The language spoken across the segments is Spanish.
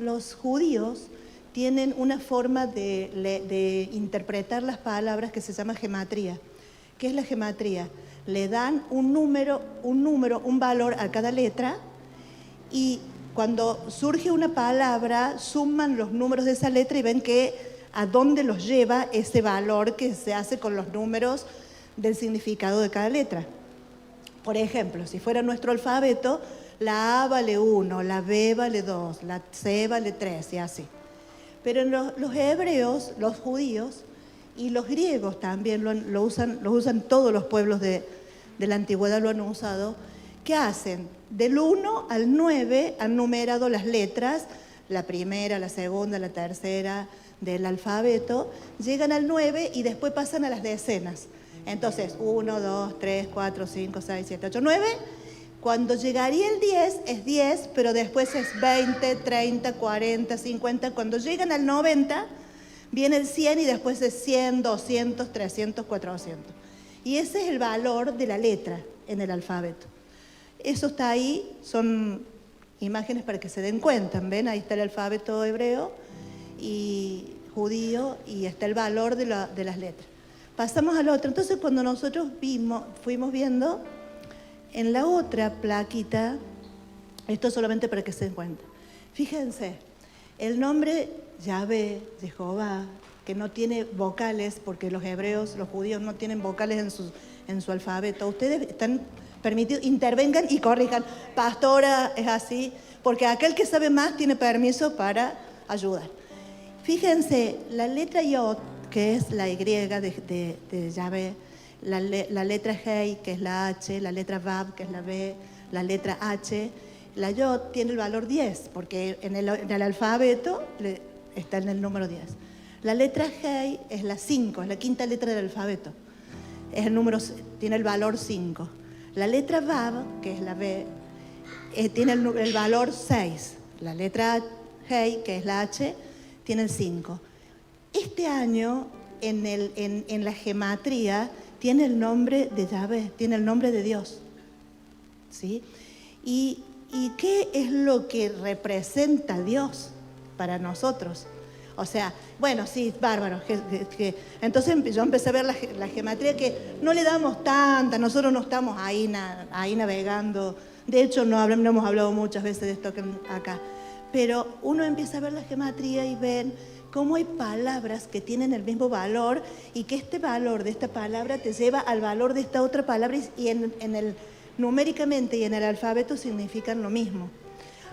los judíos tienen una forma de interpretar las palabras que se llama gematría. ¿Qué es la gematría? Le dan un número, un valor a cada letra, y cuando surge una palabra, suman los números de esa letra y ven a dónde los lleva ese valor que se hace con los números del significado de cada letra. Por ejemplo, si fuera nuestro alfabeto, la A vale 1, la B vale 2, la C vale 3 y así. Pero en los hebreos, los judíos y los griegos también lo usan todos los pueblos de la antigüedad, lo han usado. ¿Qué hacen? Del 1 al 9 han numerado las letras, la primera, la segunda, la tercera del alfabeto, llegan al 9 y después pasan a las decenas. Entonces, 1, 2, 3, 4, 5, 6, 7, 8, 9. Cuando llegaría el 10, es 10, pero después es 20, 30, 40, 50. Cuando llegan al 90, viene el 100 y después es 100, 200, 300, 400. Y ese es el valor de la letra en el alfabeto. Eso está ahí, son imágenes para que se den cuenta. ¿Ven? Ahí está el alfabeto hebreo y judío y está el valor de las letras. Pasamos al otro. Entonces, cuando nosotros fuimos viendo en la otra plaquita, esto solamente para que se den cuenta. Fíjense, el nombre Yahvé, Jehová, que no tiene vocales, porque los hebreos, los judíos no tienen vocales en su alfabeto. Ustedes están permitidos, intervengan y corrijan. Pastora, es así, porque aquel que sabe más tiene permiso para ayudar. Fíjense, la letra Yod, que es la Y de Yahvé, la letra Hei, que es la H, la letra Vav, que es la B, la letra H, la Yod tiene el valor 10, porque en el alfabeto está en el número 10. La letra Hei es la 5, es la quinta letra del alfabeto. Tiene el valor 5. La letra Vav, que es la B, tiene el valor 6. La letra Hei, que es la H, tiene el 5. Este año, en la gematría, tiene el nombre de Yahvé, tiene el nombre de Dios. ¿Sí? ¿Y qué es lo que representa Dios para nosotros? O sea, bueno, sí, bárbaro. Entonces yo empecé a ver la gematría, que no le damos tanta, nosotros no estamos ahí navegando. De hecho, no hemos hablado muchas veces de esto acá. Pero uno empieza a ver la gematría y ven cómo hay palabras que tienen el mismo valor y que este valor de esta palabra te lleva al valor de esta otra palabra y numéricamente y en el alfabeto significan lo mismo.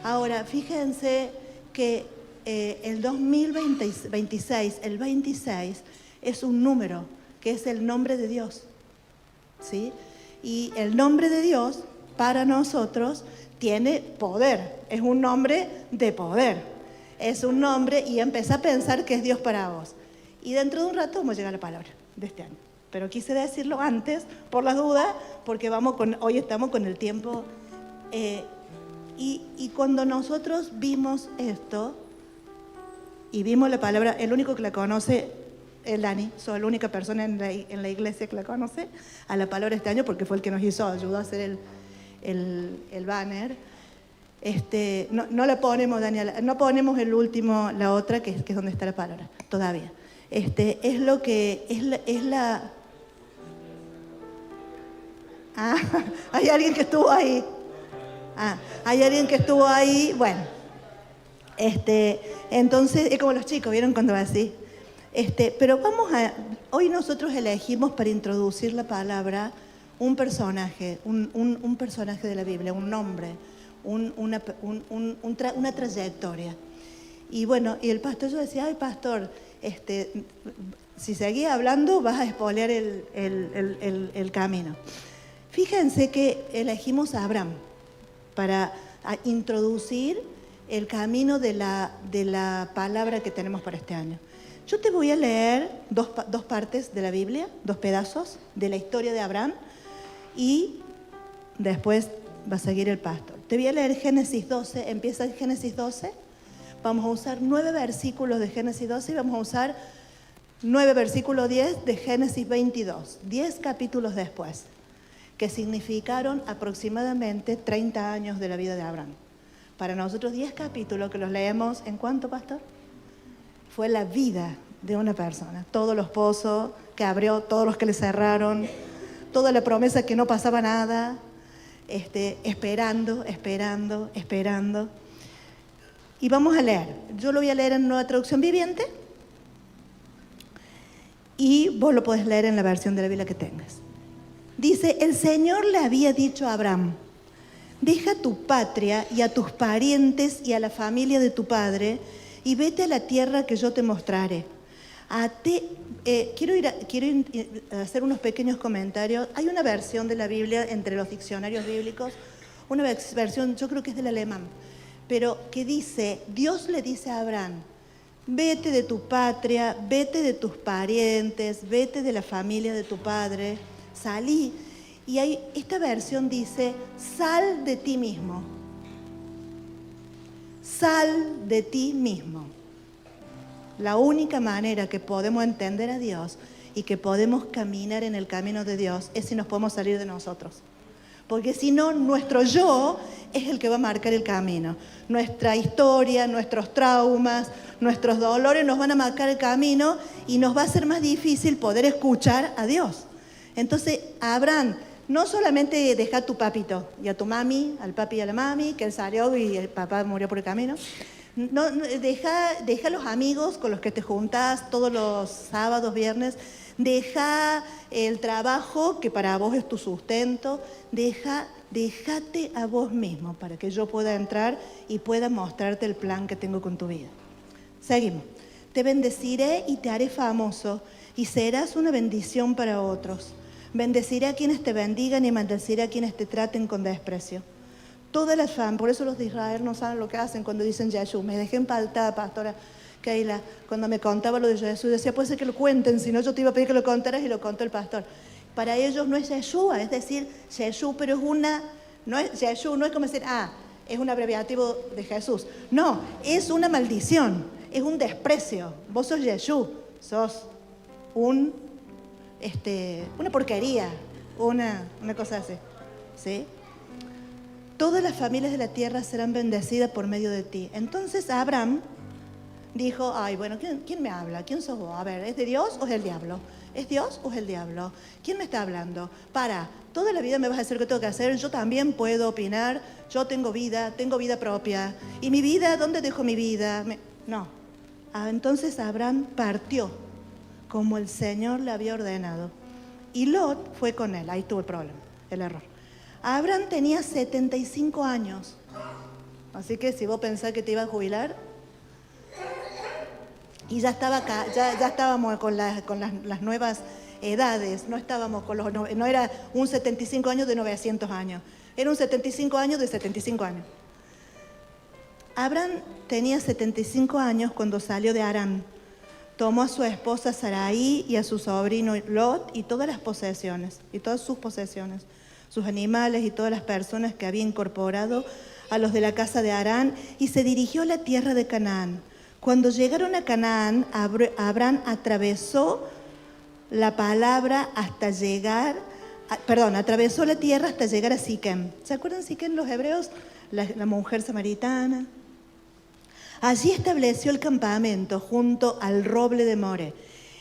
Ahora, fíjense que el 2026, el 26, es un número, que es el nombre de Dios. ¿Sí? Y el nombre de Dios para nosotros tiene poder, es un nombre de poder. Es un nombre y empecé a pensar que es Dios para vos. Y dentro de un rato vamos a llegar a la palabra de este año. Pero quise decirlo antes, por las dudas, porque hoy estamos con el tiempo. Y cuando nosotros vimos esto, y vimos la palabra, el único que la conoce es Dani, soy la única persona en la iglesia que la conoce, a la palabra este año, porque fue el que nos ayudó a hacer el banner. No la ponemos, Daniela, no ponemos el último, la otra, que es donde está la palabra, todavía. Es lo que es la... Ah, hay alguien que estuvo ahí. Hay alguien que estuvo ahí, bueno. Entonces, es como los chicos, ¿vieron cuando va así? Pero hoy nosotros elegimos para introducir la palabra un personaje, un personaje de la Biblia, un nombre, una trayectoria. Y bueno, y el pastor, yo decía, ay pastor, si seguís hablando vas a espolear el camino. Fíjense que elegimos a Abraham para introducir el camino de la palabra que tenemos para este año. Yo te voy a leer dos partes de la Biblia, dos pedazos de la historia de Abraham, y después va a seguir el pastor. Te voy a leer Génesis 12, empieza en Génesis 12, vamos a usar 9 versículos de Génesis 12 y vamos a usar 9 versículos 10 de Génesis 22, 10 capítulos después, que significaron aproximadamente 30 años de la vida de Abraham. Para nosotros 10 capítulos que los leemos, ¿en cuánto, pastor? Fue la vida de una persona. Todos los pozos que abrió, todos los que le cerraron, toda la promesa que no pasaba nada, esperando. Y vamos a leer. Yo lo voy a leer en Nueva Traducción Viviente y vos lo podés leer en la versión de la Biblia que tengas. Dice, el Señor le había dicho a Abraham, deja tu patria y a tus parientes y a la familia de tu padre y vete a la tierra que yo te mostraré. Quiero hacer unos pequeños comentarios. Hay una versión de la Biblia entre los diccionarios bíblicos, una versión, yo creo que es del alemán, pero que dice, Dios le dice a Abraham, vete de tu patria, vete de tus parientes, vete de la familia de tu padre, salí. Y esta versión dice, sal de ti mismo. Sal de ti mismo. La única manera que podemos entender a Dios y que podemos caminar en el camino de Dios es si nos podemos salir de nosotros. Porque si no, nuestro yo es el que va a marcar el camino. Nuestra historia, nuestros traumas, nuestros dolores nos van a marcar el camino y nos va a ser más difícil poder escuchar a Dios. Entonces, Abraham, no solamente deja a tu papito y a tu mami, al papi y a la mami, que él salió y el papá murió por el camino. No, deja los amigos con los que te juntás todos los sábados, viernes. Deja el trabajo que para vos es tu sustento. Déjate a vos mismo para que yo pueda entrar y pueda mostrarte el plan que tengo con tu vida. Seguimos. Te bendeciré y te haré famoso y serás una bendición para otros. Bendeciré a quienes te bendigan y maldeciré a quienes te traten con desprecio. Todas las familias, por eso los de Israel no saben lo que hacen cuando dicen Yeshua. Me dejé empaltada, pastora Keila, cuando me contaba lo de Jesús. Decía, puede ser que lo cuenten, si no yo te iba a pedir que lo contaras y lo contó el pastor. Para ellos no es Yeshua, es decir, Yeshua, pero es Yeshua no es como decir, es un abreviativo de Jesús. No, es una maldición, es un desprecio. Vos sos Yeshua, sos una porquería, una cosa así, ¿sí? Todas las familias de la tierra serán bendecidas por medio de ti. Entonces Abraham dijo, ¿quién me habla? ¿Quién sos vos? A ver, ¿es de Dios o es del diablo? ¿Es Dios o es el diablo? ¿Quién me está hablando? Toda la vida me vas a decir qué tengo que hacer, yo también puedo opinar, yo tengo vida propia. ¿Y mi vida? ¿Dónde dejo mi vida? No. Entonces Abraham partió como el Señor le había ordenado. Y Lot fue con él, ahí tuvo el problema, el error. Abraham tenía 75 años, así que si vos pensás que te ibas a jubilar, y ya estaba acá, ya estábamos con las nuevas edades, no era un 75 años de 900 años, era un 75 años de 75 años. Abraham tenía 75 años cuando salió de Harán. Tomó a su esposa Sarai y a su sobrino Lot y todas sus posesiones, sus animales y todas las personas que había incorporado a los de la casa de Harán, y se dirigió a la tierra de Canaán. Cuando llegaron a Canaán, Abraham atravesó la tierra hasta llegar a Siquem. ¿Se acuerdan Siquem los hebreos? La mujer samaritana. Allí estableció el campamento junto al roble de More.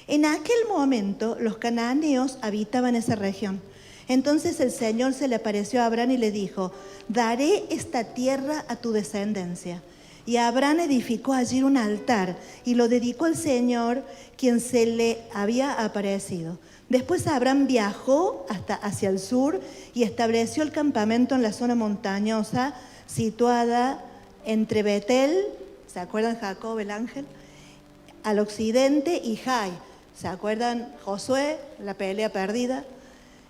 En aquel momento los cananeos habitaban esa región. Entonces el Señor se le apareció a Abraham y le dijo, daré esta tierra a tu descendencia. Y Abraham edificó allí un altar y lo dedicó al Señor, quien se le había aparecido. Después Abraham viajó hacia el sur y estableció el campamento en la zona montañosa situada entre Betel, ¿se acuerdan Jacob el ángel? Al occidente, y Jai, ¿se acuerdan Josué, la pelea perdida?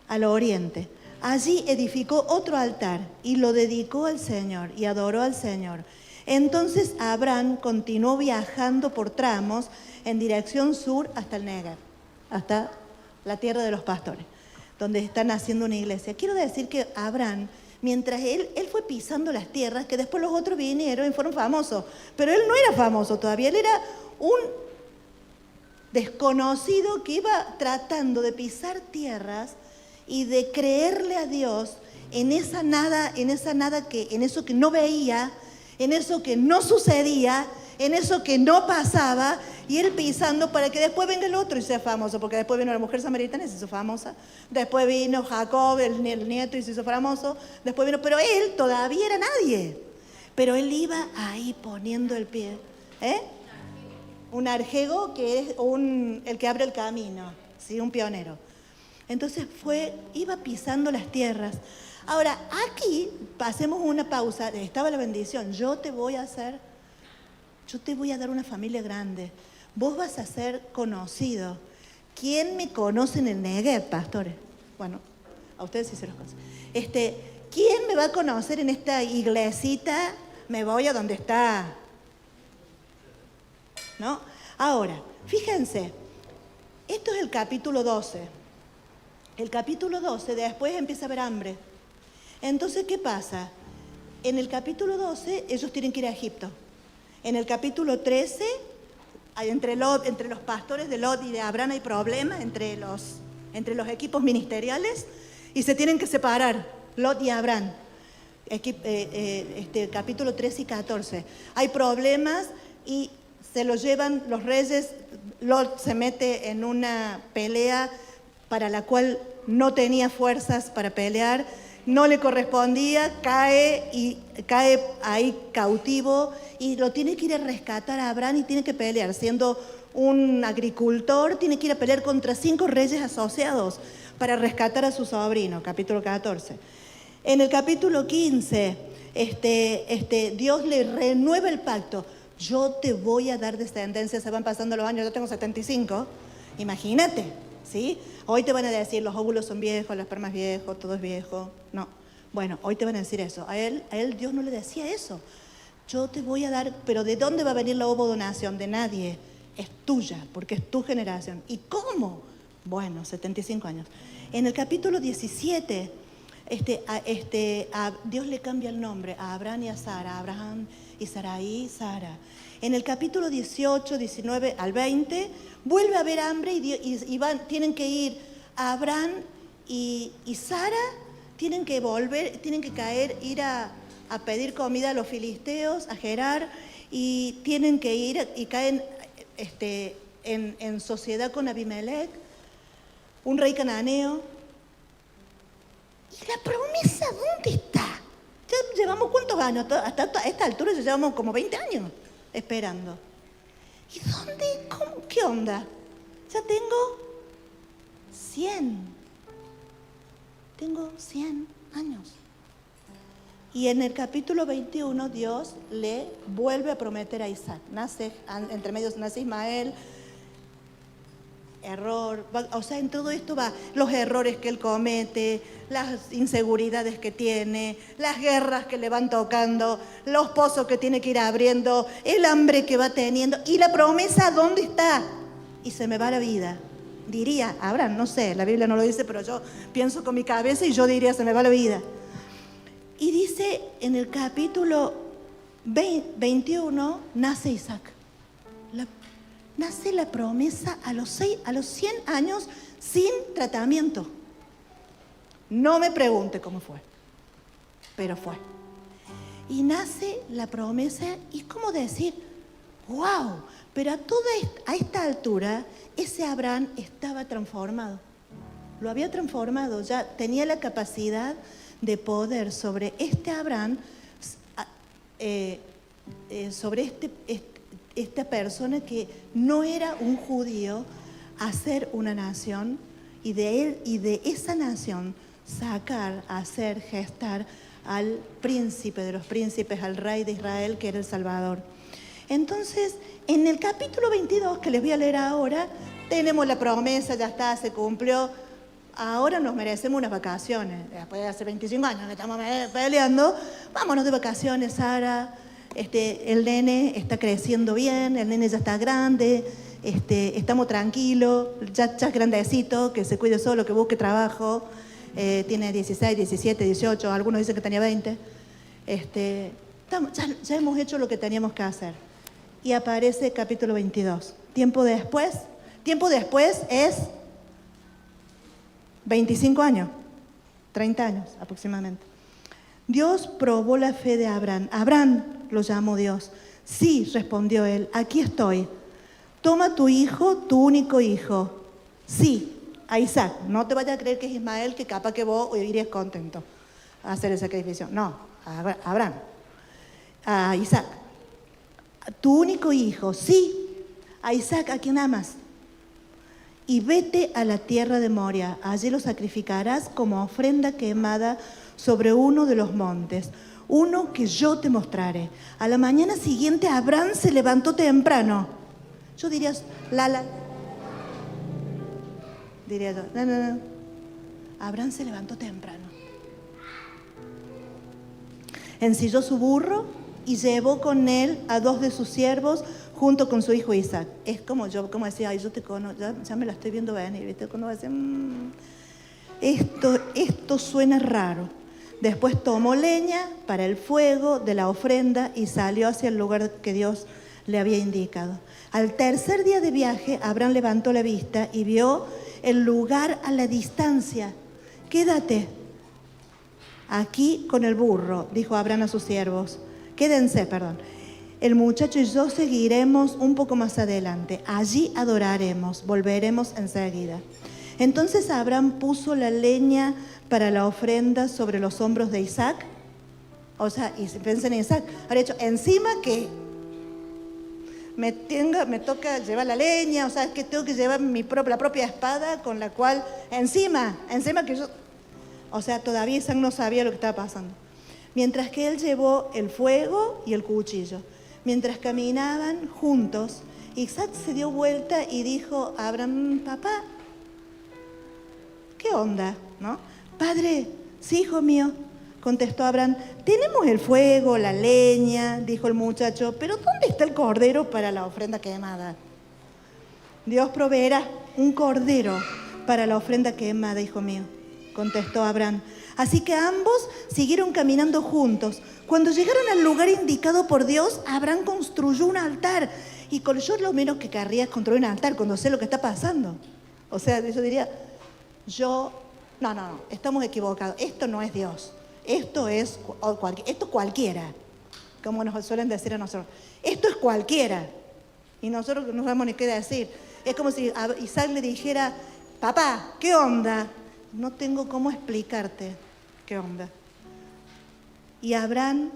Al oriente. Allí edificó otro altar y lo dedicó al Señor y adoró al Señor. Entonces Abraham continuó viajando por tramos en dirección sur hasta el Negev, hasta la tierra de los pastores, donde están haciendo una iglesia. Quiero decir que Abraham, mientras él fue pisando las tierras, que después los otros vinieron y fueron famosos, pero él no era famoso todavía, él era un desconocido que iba tratando de pisar tierras y de creerle a Dios en eso que no veía, en eso que no sucedía, en eso que no pasaba, y él pisando para que después venga el otro y sea famoso, porque después vino la mujer samaritana y se hizo famosa, después vino Jacob, el nieto, y se hizo famoso, después vino, pero él todavía era nadie, pero él iba ahí poniendo el pie. Un arjego que es el que abre el camino, ¿sí? Un pionero. Entonces iba pisando las tierras. Ahora, aquí pasemos una pausa, estaba la bendición, yo te voy a dar una familia grande, vos vas a ser conocido. ¿Quién me conoce en el Negev, pastores? Bueno, a ustedes sí se los conocen. ¿Quién me va a conocer en esta iglesita? Me voy a donde está, ¿no? Ahora, fíjense, esto es el capítulo 12. El capítulo 12, después empieza a haber hambre. Entonces, ¿qué pasa? En el capítulo 12, ellos tienen que ir a Egipto. En el capítulo 13, entre los pastores de Lot y de Abraham hay problemas entre los equipos ministeriales y se tienen que separar, Lot y Abraham. Capítulo 13 y 14. Hay problemas y se lo llevan los reyes. Lot se mete en una pelea para la cual no tenía fuerzas para pelear, no le correspondía, cae ahí cautivo y lo tiene que ir a rescatar a Abraham y tiene que pelear. Siendo un agricultor, tiene que ir a pelear contra 5 reyes asociados para rescatar a su sobrino, capítulo 14. En el capítulo 15, Dios le renueva el pacto. Yo te voy a dar descendencia, se van pasando los años, yo tengo 75, imagínate, ¿sí? Hoy te van a decir, los óvulos son viejos, las esperma es viejo, todo es viejo. No, bueno, hoy te van a decir eso. A él Dios no le decía eso. Yo te voy a dar, pero ¿de dónde va a venir la ovodonación? De nadie, es tuya, porque es tu generación. ¿Y cómo? Bueno, 75 años. En el capítulo 17, Dios le cambia el nombre a Abraham y a Sara, Abraham y Sarai y Sara. En el capítulo 18, 19 al 20, vuelve a haber hambre y tienen que ir a Abraham y Sara, tienen que ir a pedir comida a los filisteos, a Gerar, y tienen que ir y caen en sociedad con Abimelech, un rey cananeo. ¿Y la promesa dónde está? Ya llevamos ¿cuántos años? Hasta esta altura ya llevamos como 20 años esperando. ¿Y dónde? ¿Cómo? ¿Qué onda? Ya tengo 100. Tengo 100 años. Y en el capítulo 21 Dios le vuelve a prometer a Isaac. Entre medios nace Ismael. Error, o sea, en todo esto va los errores que él comete, las inseguridades que tiene, las guerras que le van tocando, los pozos que tiene que ir abriendo, el hambre que va teniendo y la promesa, ¿dónde está? Y se me va la vida. Diría, Abraham, no sé, la Biblia no lo dice, pero yo pienso con mi cabeza y yo diría, se me va la vida. Y dice en el capítulo 21, nace Isaac. Nace la promesa a los 100 años sin tratamiento. No me pregunte cómo fue, pero fue. Y nace la promesa y cómo decir, wow, pero a esta altura ese Abraham estaba transformado. Lo había transformado, ya tenía la capacidad de poder sobre este Abraham, sobre esta persona que no era un judío, hacer una nación y de esa nación gestar al príncipe de los príncipes, al rey de Israel, que era el Salvador. Entonces, en el capítulo 22, que les voy a leer ahora, tenemos la promesa, ya está, se cumplió. Ahora nos merecemos unas vacaciones. Después de hace 25 años que estamos peleando, vámonos de vacaciones, Sara. El nene está creciendo bien, el nene ya está grande, estamos tranquilos, ya es grandecito, que se cuide solo, que busque trabajo, tiene 16, 17, 18, algunos dicen que tenía 20. Ya hemos hecho lo que teníamos que hacer. Y aparece capítulo 22. Tiempo después es 25 años, 30 años aproximadamente. Dios probó la fe de Abraham. Abraham, lo llamó Dios. Sí, respondió él, aquí estoy. Toma tu hijo, tu único hijo. Sí, a Isaac. No te vayas a creer que es Ismael, que capaz que vos irías contento a hacer el sacrificio. No, a Abraham. A Isaac. Tu único hijo, sí, a Isaac, a quien amas. Y vete a la tierra de Moria. Allí lo sacrificarás como ofrenda quemada sobre uno de los montes, uno que yo te mostraré. A la mañana siguiente Abraham se levantó temprano. Yo diría, diría yo, no. Abraham se levantó temprano. Ensilló su burro y llevó con él a 2 de sus siervos junto con su hijo Isaac. Es como yo, como decía, ay, yo te conozco, ya me la estoy viendo venir, ¿viste? Cuando va a decir, esto suena raro. Después tomó leña para el fuego de la ofrenda y salió hacia el lugar que Dios le había indicado. Al tercer día de viaje, Abraham levantó la vista y vio el lugar a la distancia. Quédate aquí con el burro, dijo Abraham a sus siervos. Quédense. El muchacho y yo seguiremos un poco más adelante. Allí adoraremos, volveremos enseguida. Entonces Abraham puso la leña para la ofrenda sobre los hombros de Isaac. O sea, y piensen en Isaac, habría hecho encima que me toca llevar la leña, o sea, que tengo que llevar la propia espada con la cual, encima que yo, o sea, todavía Isaac no sabía lo que estaba pasando. Mientras que él llevó el fuego y el cuchillo. Mientras caminaban juntos, Isaac se dio vuelta y dijo a Abraham, papá, ¿qué onda? ¿No? Padre, sí, hijo mío, contestó Abraham, tenemos el fuego, la leña, dijo el muchacho, pero ¿dónde está el cordero para la ofrenda quemada? Dios proveerá un cordero para la ofrenda quemada, hijo mío, contestó Abraham. Así que ambos siguieron caminando juntos. Cuando llegaron al lugar indicado por Dios, Abraham construyó un altar. Y yo lo menos que querría es construir un altar cuando sé lo que está pasando. O sea, yo diría, no, estamos equivocados. Esto no es Dios. Esto es cualquiera, como nos suelen decir a nosotros. Esto es cualquiera. Y nosotros no sabemos ni qué decir. Es como si Isaac le dijera, papá, ¿qué onda? No tengo cómo explicarte qué onda. Y Abraham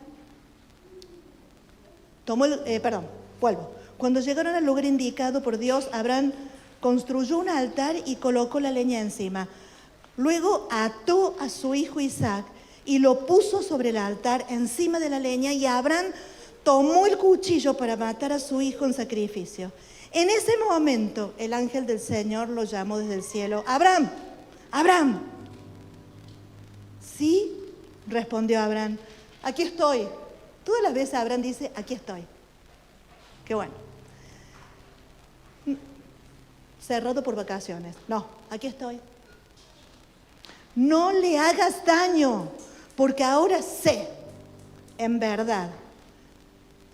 vuelvo. Cuando llegaron al lugar indicado por Dios, Abraham construyó un altar y colocó la leña encima. Luego ató a su hijo Isaac y lo puso sobre el altar encima de la leña, y Abraham tomó el cuchillo para matar a su hijo en sacrificio. En ese momento, el ángel del Señor lo llamó desde el cielo, Abraham, Abraham. Sí, respondió Abraham, aquí estoy. Todas las veces Abraham dice, aquí estoy. Qué bueno. Cerrado por vacaciones. No, aquí estoy. No le hagas daño, porque ahora sé, en verdad,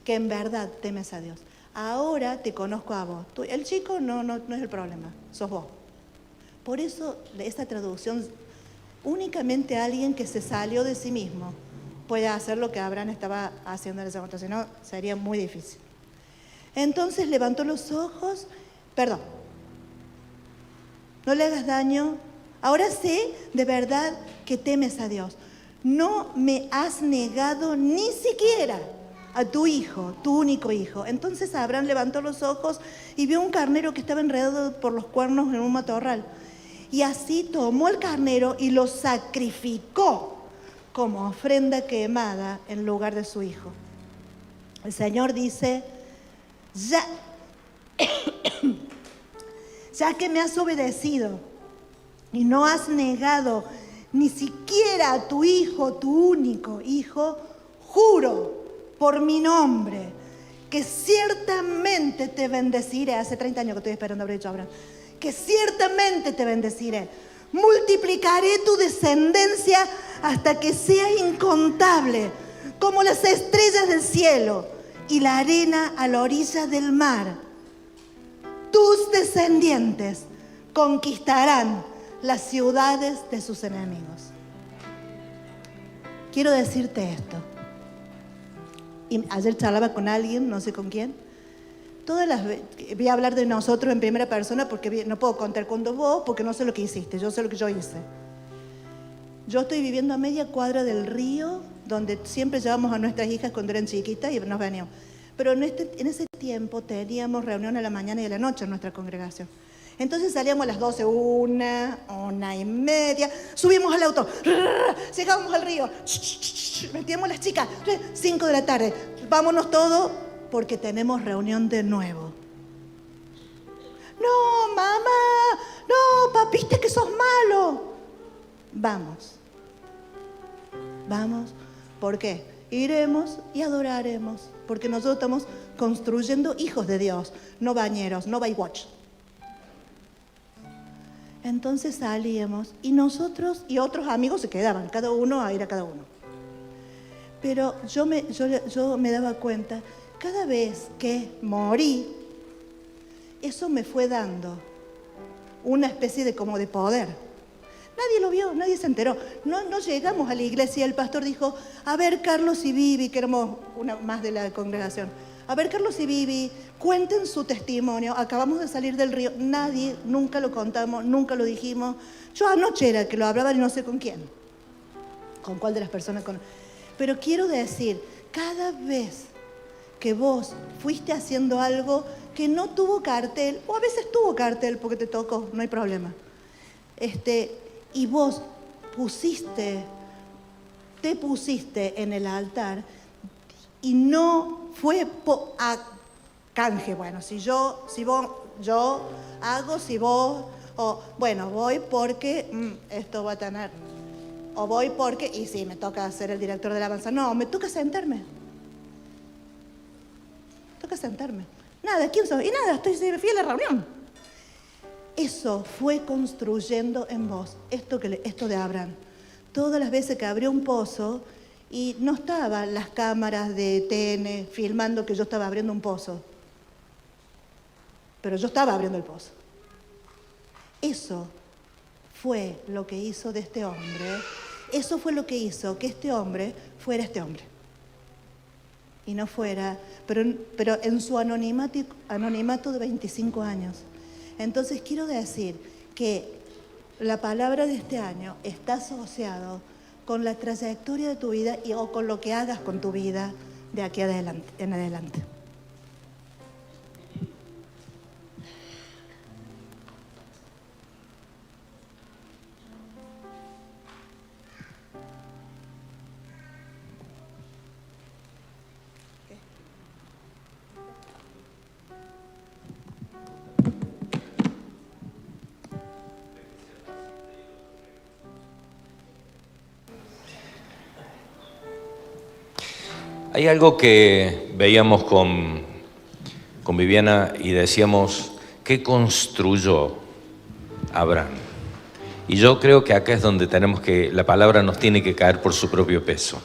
que en verdad temes a Dios. Ahora te conozco a vos. El chico no es el problema, sos vos. Por eso, esta traducción, únicamente alguien que se salió de sí mismo puede hacer lo que Abraham estaba haciendo en ese momento, si no, sería muy difícil. Entonces levantó los ojos, no le hagas daño, ahora sé de verdad que temes a Dios. No me has negado ni siquiera a tu hijo, tu único hijo. Entonces Abraham levantó los ojos y vio un carnero que estaba enredado por los cuernos en un matorral. Y así tomó el carnero y lo sacrificó como ofrenda quemada en lugar de su hijo. El Señor dice, ya que me has obedecido y no has negado ni siquiera a tu hijo, tu único hijo, juro por mi nombre que ciertamente te bendeciré. Hace 30 años que estoy esperando haber dicho Abraham. Que ciertamente te bendeciré. Multiplicaré tu descendencia hasta que sea incontable, como las estrellas del cielo y la arena a la orilla del mar. Tus descendientes conquistarán las ciudades de sus enemigos. Quiero decirte esto. Y ayer charlaba con alguien, no sé con quién. Voy a hablar de nosotros en primera persona porque no puedo contar con vos porque no sé lo que hiciste, yo sé lo que yo hice. Yo estoy viviendo a media cuadra del río, donde siempre llevamos a nuestras hijas cuando eran chiquitas y nos veníamos. Pero en ese tiempo teníamos reunión a la mañana y a la noche en nuestra congregación. Entonces salíamos a las 12, 1:30, subimos al auto, llegábamos al río, metíamos las chicas, 5 de la tarde, vámonos todos porque tenemos reunión de nuevo. No, mamá, no, papi, viste que sos malo. Vamos, ¿por qué? Iremos y adoraremos, porque nosotros estamos construyendo hijos de Dios, no bañeros, no Baywatch. Entonces salíamos y nosotros y otros amigos se quedaban, cada uno a ir a cada uno. Pero yo me daba cuenta, cada vez que morí, eso me fue dando una especie de como de poder. Nadie lo vio, nadie se enteró. No llegamos a la iglesia y el pastor dijo, a ver Carlos y Vivi, que éramos una más de la congregación, a ver Carlos y Vivi, cuenten su testimonio, acabamos de salir del río, nadie, nunca lo contamos, nunca lo dijimos. Yo anoche era que lo hablaba y no sé con quién, con cuál de las personas. Pero quiero decir, cada vez que vos fuiste haciendo algo que no tuvo cartel, o a veces tuvo cartel porque te tocó, no hay problema, y vos te pusiste en el altar y no fue a canje, bueno, yo hago, si vos, o bueno, voy porque esto va a tener, o voy porque, y sí, me toca ser el director de la alabanza, no, me toca sentarme. Nada, ¿quién soy? Y nada, estoy fiel a la reunión. Eso fue construyendo en vos, esto de Abraham. Todas las veces que abrió un pozo y no estaban las cámaras de TN filmando que yo estaba abriendo un pozo, pero yo estaba abriendo el pozo. Eso fue lo que hizo de este hombre, eso fue lo que hizo que este hombre fuera este hombre. Y no fuera, pero en su anonimato de 25 años. Entonces quiero decir que la palabra de este año está asociado con la trayectoria de tu vida o con lo que hagas con tu vida de aquí en adelante. Hay algo que veíamos con Viviana y decíamos, ¿qué construyó Abraham? Y yo creo que acá es donde la palabra nos tiene que caer por su propio peso.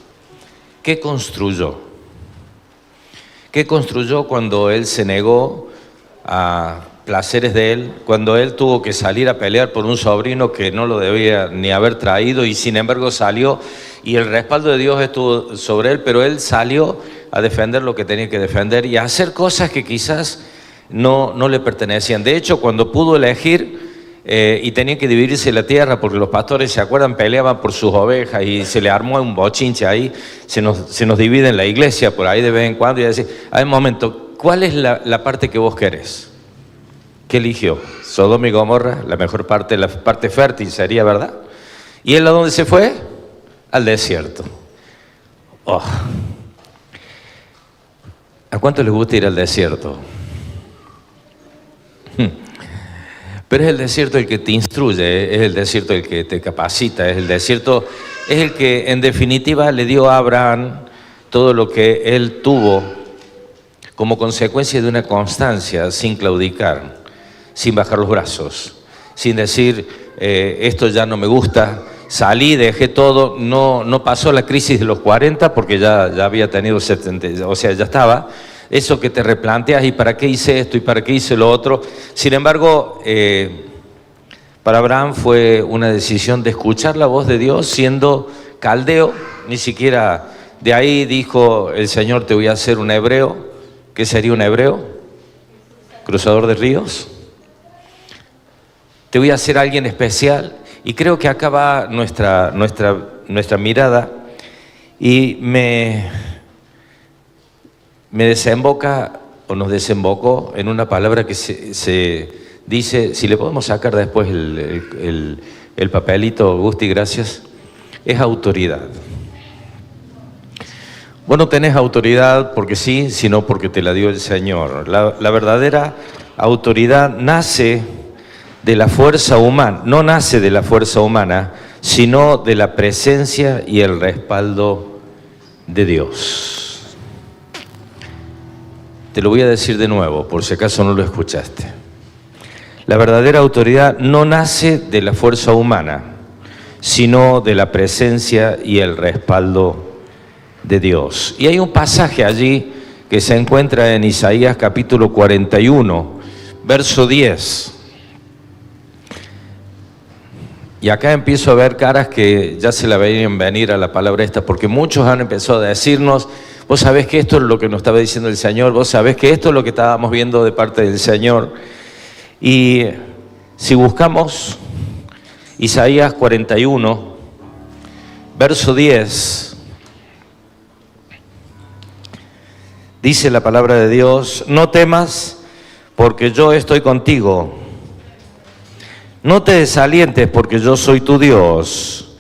¿Qué construyó? ¿Qué construyó cuando él se negó a placeres de él? Cuando él tuvo que salir a pelear por un sobrino que no lo debía ni haber traído y sin embargo salió y el respaldo de Dios estuvo sobre él, pero él salió a defender lo que tenía que defender y a hacer cosas que quizás no le pertenecían. De hecho, cuando pudo elegir y tenía que dividirse la tierra porque los pastores, ¿se acuerdan? Peleaban por sus ovejas y se le armó un bochinche ahí, se nos divide en la iglesia por ahí de vez en cuando y decir, a ver, un momento, ¿cuál es la parte que vos querés? ¿Qué eligió? Sodoma y Gomorra, la mejor parte, la parte fértil sería, ¿verdad? ¿Y él a dónde se fue? Al desierto. Oh. ¿A cuánto les gusta ir al desierto? Pero es el desierto el que te instruye, es el desierto el que te capacita, es el desierto, es el que en definitiva le dio a Abraham todo lo que él tuvo como consecuencia de una constancia sin claudicar, sin bajar los brazos, sin decir esto ya no me gusta, salí, dejé todo, no pasó la crisis de los 40 porque ya había tenido 70, o sea, ya estaba. Eso que te replanteas, ¿y para qué hice esto? ¿Y para qué hice lo otro? Sin embargo, para Abraham fue una decisión de escuchar la voz de Dios siendo caldeo, ni siquiera De ahí dijo el Señor, te voy a hacer un hebreo. ¿Qué sería un hebreo? Cruzador de ríos. Te voy a hacer alguien especial. Y creo que acá va nuestra mirada y me desemboca o nos desembocó en una palabra que se dice, si le podemos sacar después el papelito, Gusti, gracias, es autoridad. Vos no tenés autoridad porque sí, sino porque te la dio el Señor. La verdadera autoridad nace de la fuerza humana, no nace de la fuerza humana, sino de la presencia y el respaldo de Dios. Te lo voy a decir de nuevo, por si acaso no lo escuchaste. La verdadera autoridad no nace de la fuerza humana, sino de la presencia y el respaldo de Dios. Y hay un pasaje allí que se encuentra en Isaías capítulo 41, verso 10. Y acá empiezo a ver caras que ya se la veían venir a la palabra esta, porque muchos han empezado a decirnos, vos sabés que esto es lo que nos estaba diciendo el Señor, vos sabés que esto es lo que estábamos viendo de parte del Señor. Y si buscamos Isaías 41, verso 10, dice la palabra de Dios, no temas porque yo estoy contigo. No te desalientes porque yo soy tu Dios.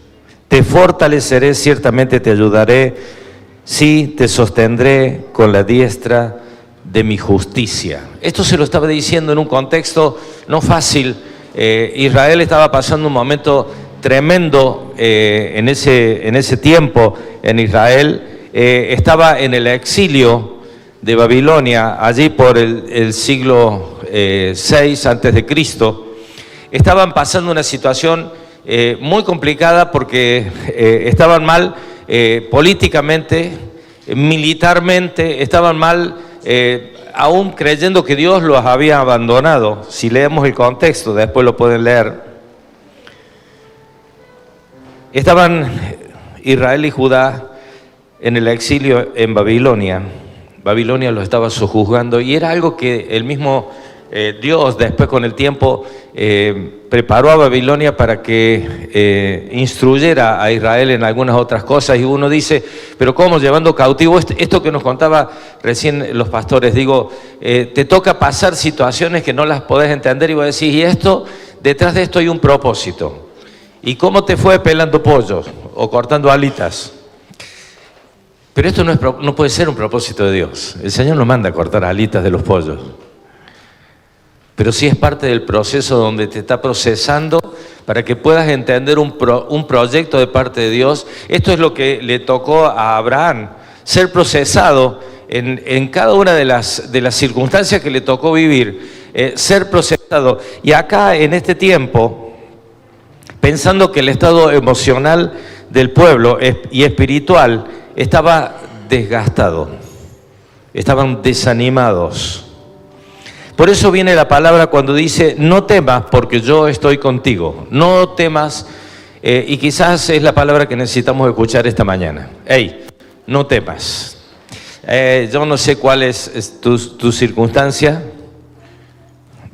Te fortaleceré, ciertamente te ayudaré. Sí, te sostendré con la diestra de mi justicia. Esto se lo estaba diciendo en un contexto no fácil. Israel estaba pasando un momento tremendo en ese tiempo en Israel. Estaba en el exilio de Babilonia, allí por el siglo 6 antes de Cristo. Estaban pasando una situación muy complicada porque estaban mal políticamente, militarmente, estaban mal aún creyendo que Dios los había abandonado. Si leemos el contexto, después lo pueden leer. Estaban Israel y Judá en el exilio en Babilonia. Babilonia los estaba sojuzgando y era algo que el mismo Dios después con el tiempo preparó a Babilonia para que instruyera a Israel en algunas otras cosas. Y uno dice, pero ¿cómo? Llevando cautivo esto que nos contaba recién los pastores. Digo, te toca pasar situaciones que no las podés entender y vos decís, y esto, detrás de esto hay un propósito. ¿Y cómo te fue pelando pollos o cortando alitas? Pero esto no puede ser un propósito de Dios. El Señor no manda a cortar alitas de los pollos. Pero sí es parte del proceso donde te está procesando para que puedas entender un proyecto de parte de Dios. Esto es lo que le tocó a Abraham, ser procesado en cada una de las circunstancias que le tocó vivir, ser procesado. Y acá en este tiempo, pensando que el estado emocional del pueblo y espiritual estaba desgastado, estaban desanimados. Por eso viene la palabra cuando dice, no temas porque yo estoy contigo. No temas, y quizás es la palabra que necesitamos escuchar esta mañana. Hey, no temas. Yo no sé cuál es tu circunstancia.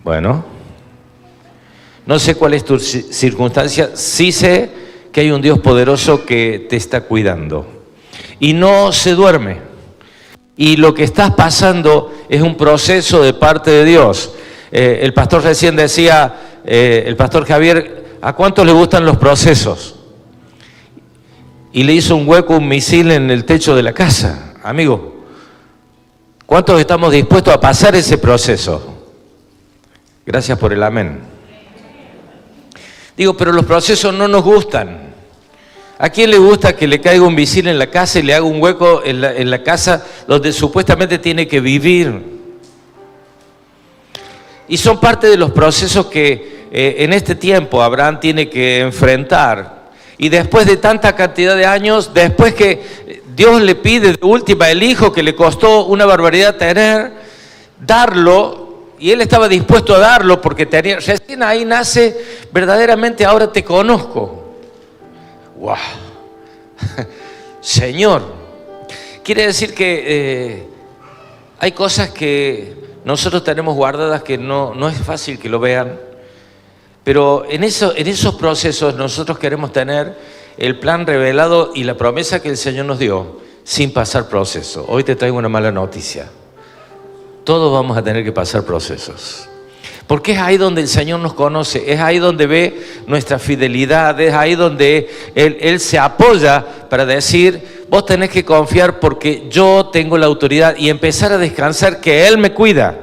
Bueno, no sé cuál es tu circunstancia. Sí sé que hay un Dios poderoso que te está cuidando. Y no se duerme. Y lo que estás pasando es un proceso de parte de Dios. El pastor recién decía, el pastor Javier, ¿a cuántos le gustan los procesos? Y le hizo un hueco, un misil en el techo de la casa. Amigo, ¿cuántos estamos dispuestos a pasar ese proceso? Gracias por el amén. Digo, pero los procesos no nos gustan. ¿A quién le gusta que le caiga un misil en la casa y le haga un hueco en la casa donde supuestamente tiene que vivir? Y son parte de los procesos que en este tiempo Abraham tiene que enfrentar. Y después de tanta cantidad de años, después que Dios le pide de última el hijo que le costó una barbaridad tener, darlo, y él estaba dispuesto a darlo porque recién ahí nace verdaderamente ahora te conozco. ¡Wow! Señor, quiere decir que hay cosas que nosotros tenemos guardadas que no es fácil que lo vean, pero en esos procesos nosotros queremos tener el plan revelado y la promesa que el Señor nos dio sin pasar proceso. Hoy te traigo una mala noticia. Todos vamos a tener que pasar procesos. Porque es ahí donde el Señor nos conoce, es ahí donde ve nuestra fidelidad, es ahí donde Él se apoya para decir, vos tenés que confiar porque yo tengo la autoridad y empezar a descansar que Él me cuida.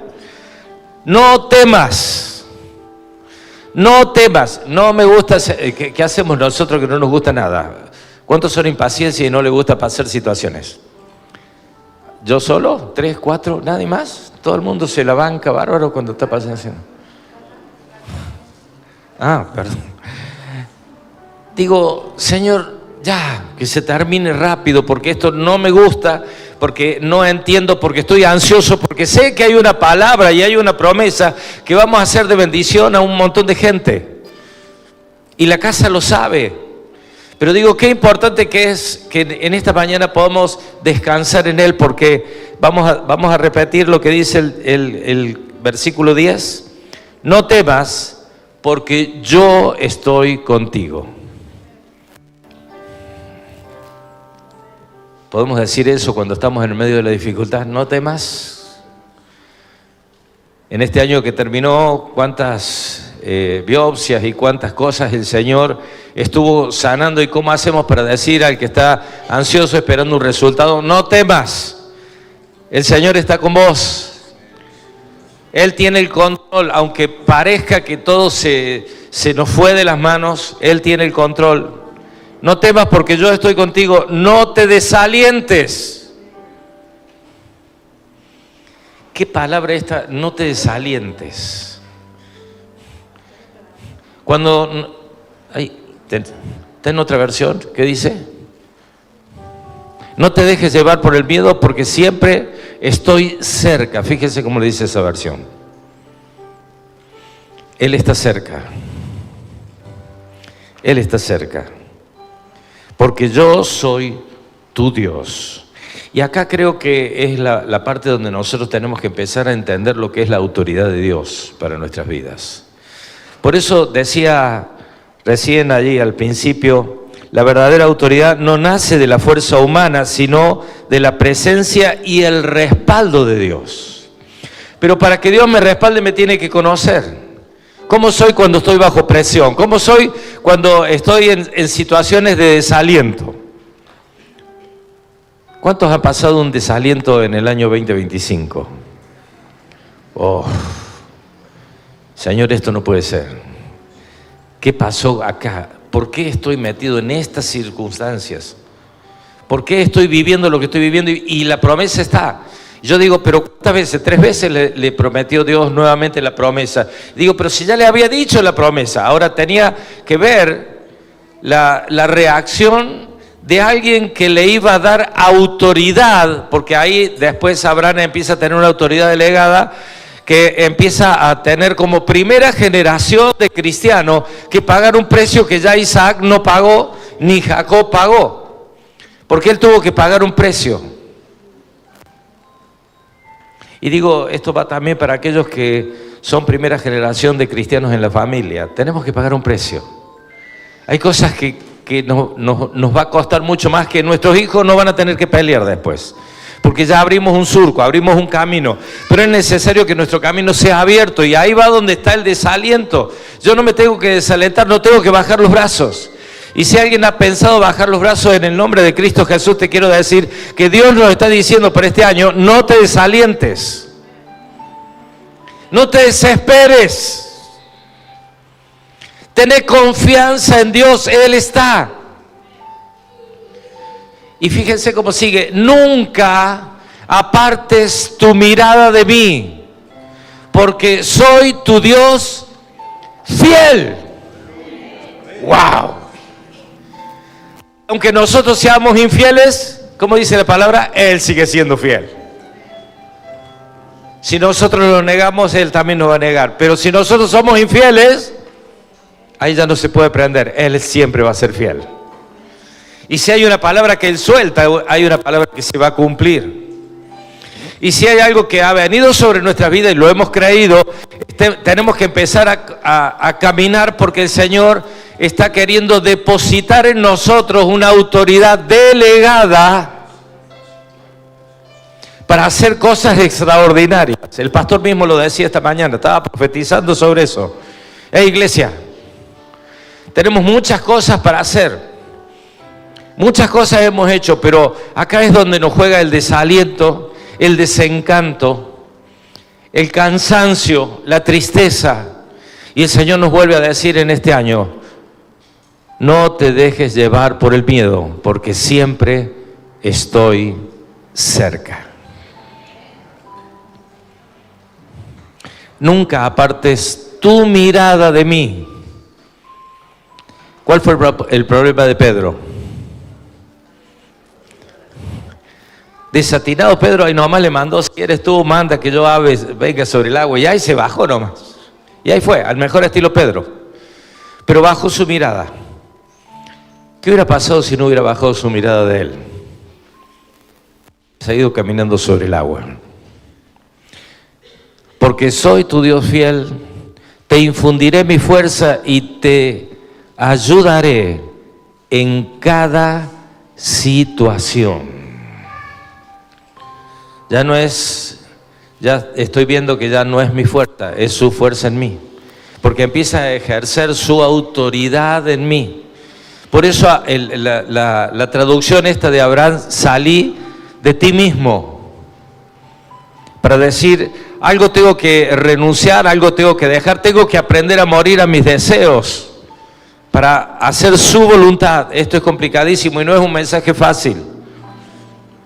No temas, no temas. No me gusta, ¿qué hacemos nosotros que no nos gusta nada? ¿Cuántos son impaciencia y no les gusta pasar situaciones? ¿Yo solo? ¿3, 4? ¿Nadie más? Todo el mundo se la banca bárbaro cuando está pasando. Perdón. Digo, Señor, ya, que se termine rápido, porque esto no me gusta, porque no entiendo, porque estoy ansioso, porque sé que hay una palabra y hay una promesa que vamos a hacer de bendición a un montón de gente. Y la casa lo sabe. Pero digo, qué importante que es que en esta mañana podamos descansar en Él, porque vamos a repetir lo que dice el versículo 10. No temas, porque yo estoy contigo. Podemos decir eso cuando estamos en el medio de la dificultad. No temas. En este año que terminó, cuántas biopsias y cuántas cosas el Señor estuvo sanando, y cómo hacemos para decir al que está ansioso esperando un resultado, no temas, el Señor está con vos. Él tiene el control, aunque parezca que todo se nos fue de las manos, Él tiene el control. No temas porque yo estoy contigo, no te desalientes. ¿Qué palabra esta? No te desalientes. Cuando... ¿Ten otra versión? ¿Qué dice? No te dejes llevar por el miedo porque siempre estoy cerca. Fíjense cómo le dice esa versión. Él está cerca. Él está cerca. Porque yo soy tu Dios. Y acá creo que es la parte donde nosotros tenemos que empezar a entender lo que es la autoridad de Dios para nuestras vidas. Por eso decía recién allí al principio, la verdadera autoridad no nace de la fuerza humana, sino de la presencia y el respaldo de Dios. Pero para que Dios me respalde me tiene que conocer. ¿Cómo soy cuando estoy bajo presión? ¿Cómo soy cuando estoy en situaciones de desaliento? ¿Cuántos han pasado un desaliento en el año 2025? Señor, esto no puede ser. ¿Qué pasó acá? ¿Por qué estoy metido en estas circunstancias? ¿Por qué estoy viviendo lo que estoy viviendo? Y la promesa está. Yo digo, pero ¿cuántas veces? 3 veces le prometió Dios nuevamente la promesa. Digo, pero si ya le había dicho la promesa, ahora tenía que ver la reacción de alguien que le iba a dar autoridad, porque ahí después Abraham empieza a tener una autoridad delegada, que empieza a tener como primera generación de cristianos que pagar un precio que ya Isaac no pagó, ni Jacob pagó, porque él tuvo que pagar un precio. Y digo, esto va también para aquellos que son primera generación de cristianos en la familia. Tenemos que pagar un precio. Hay cosas que nos va a costar mucho más, que nuestros hijos no van a tener que pelear después, porque ya abrimos un surco, abrimos un camino, pero es necesario que nuestro camino sea abierto, y ahí va donde está el desaliento. Yo no me tengo que desalentar, no tengo que bajar los brazos. Y si alguien ha pensado bajar los brazos, en el nombre de Cristo Jesús te quiero decir que Dios nos está diciendo para este año, no te desalientes, no te desesperes, tené confianza en Dios, Él está. Y fíjense cómo sigue, nunca apartes tu mirada de mí, porque soy tu Dios fiel. ¡Wow! Aunque nosotros seamos infieles, como dice la palabra, Él sigue siendo fiel. Si nosotros lo negamos, Él también nos va a negar. Pero si nosotros somos infieles, ahí ya no se puede prender. Él siempre va a ser fiel. Y si hay una palabra que Él suelta, hay una palabra que se va a cumplir. Y si hay algo que ha venido sobre nuestra vida y lo hemos creído, tenemos que empezar a caminar, porque el Señor está queriendo depositar en nosotros una autoridad delegada para hacer cosas extraordinarias. El pastor mismo lo decía esta mañana, estaba profetizando sobre eso. Iglesia, tenemos muchas cosas para hacer. Muchas cosas hemos hecho, pero acá es donde nos juega el desaliento, el desencanto, el cansancio, la tristeza. Y el Señor nos vuelve a decir en este año: no te dejes llevar por el miedo, porque siempre estoy cerca. Nunca apartes tu mirada de mí. ¿Cuál fue el problema de Pedro? Desatinado Pedro, y nomás le mandó: si eres tú, manda que yo venga sobre el agua. Y ahí se bajó nomás. Y ahí fue, al mejor estilo Pedro. Pero bajó su mirada. ¿Qué hubiera pasado si no hubiera bajado su mirada de él? Se ha ido caminando sobre el agua. Porque soy tu Dios fiel, te infundiré mi fuerza y te ayudaré en cada situación. Ya estoy viendo que ya no es mi fuerza, es su fuerza en mí. Porque empieza a ejercer su autoridad en mí. Por eso la traducción esta de Abraham: salí de ti mismo. Para decir, algo tengo que renunciar, algo tengo que dejar, tengo que aprender a morir a mis deseos para hacer su voluntad. Esto es complicadísimo y no es un mensaje fácil.